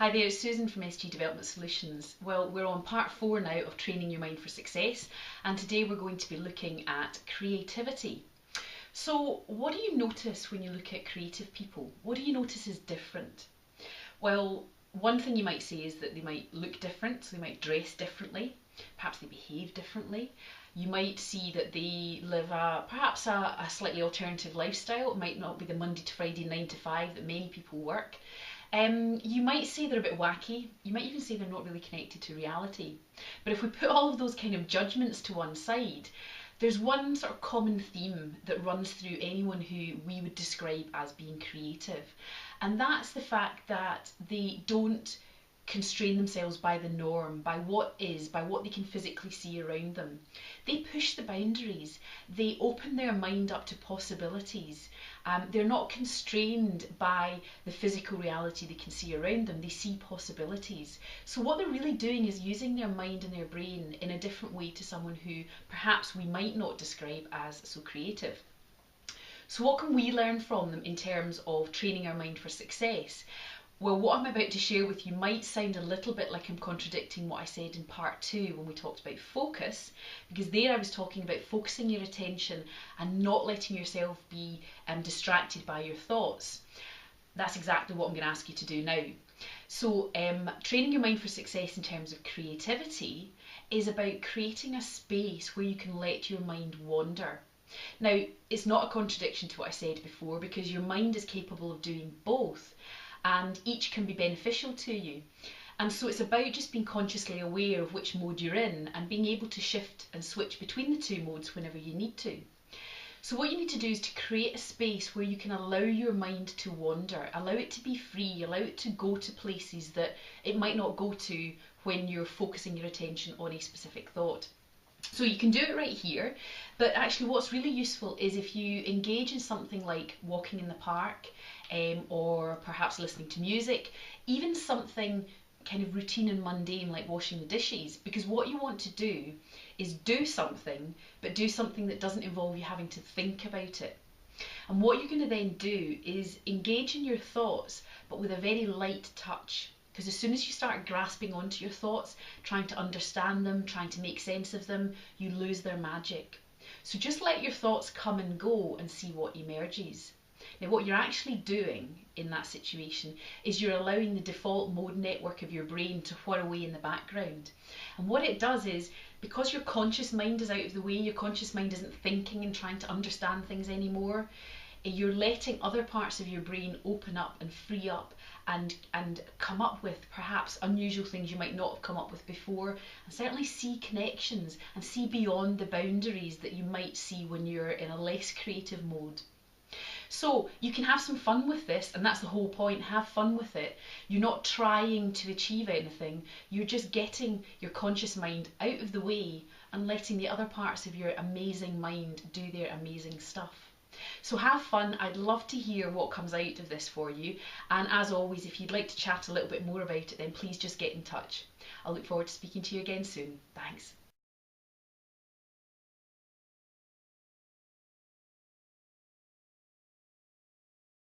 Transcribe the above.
Hi there, it's Susan from SG Development Solutions. Well, we're on part 4 now of training your mind for success, and today we're going to be looking at creativity. So what do you notice when you look at creative people? What do you notice is different? Well, one thing you might say is that they might look different, so they might dress differently, perhaps they behave differently. You might see that they live perhaps a slightly alternative lifestyle. It might not be the Monday to Friday 9 to 5 that many people work. You might say they're a bit wacky. You might even say they're not really connected to reality. But if we put all of those kind of judgments to one side, there's one sort of common theme that runs through anyone who we would describe as being creative. And that's the fact that they don't constrain themselves by the norm, by what they can physically see around them. They push the boundaries, they open their mind up to possibilities. They're not constrained by the physical reality they can see around them, they see possibilities. So what they're really doing is using their mind and their brain in a different way to someone who perhaps we might not describe as so creative. So what can we learn from them in terms of training our mind for success? Well, what I'm about to share with you might sound a little bit like I'm contradicting what I said in part 2 when we talked about focus, because there I was talking about focusing your attention and not letting yourself be distracted by your thoughts. That's exactly what I'm going to ask you to do now. So training your mind for success in terms of creativity is about creating a space where you can let your mind wander. Now, it's not a contradiction to what I said before, because your mind is capable of doing both, and each can be beneficial to you. And so it's about just being consciously aware of which mode you're in and being able to shift and switch between the two modes whenever you need to. So what you need to do is to create a space where you can allow your mind to wander, allow it to be free, allow it to go to places that it might not go to when you're focusing your attention on a specific thought. So you can do it right here, but actually what's really useful is if you engage in something like walking in the park, or perhaps listening to music, even something kind of routine and mundane like washing the dishes, because what you want to do is do something, but do something that doesn't involve you having to think about it. And what you're going to then do is engage in your thoughts, but with a very light touch. Because as soon as you start grasping onto your thoughts, trying to understand them, trying to make sense of them, you lose their magic. So just let your thoughts come and go and see what emerges. Now what you're actually doing in that situation is you're allowing the default mode network of your brain to whir away in the background. And what it does is, because your conscious mind is out of the way, your conscious mind isn't thinking and trying to understand things anymore, you're letting other parts of your brain open up and free up and come up with perhaps unusual things you might not have come up with before, and certainly see connections and see beyond the boundaries that you might see when you're in a less creative mode. So you can have some fun with this, and that's the whole point. Have fun with it. You're not trying to achieve anything, you're just getting your conscious mind out of the way and letting the other parts of your amazing mind do their amazing stuff. So have fun. I'd love to hear what comes out of this for you, and as always, if you'd like to chat a little bit more about it, then please just get in touch. I'll look forward to speaking to you again soon. Thanks.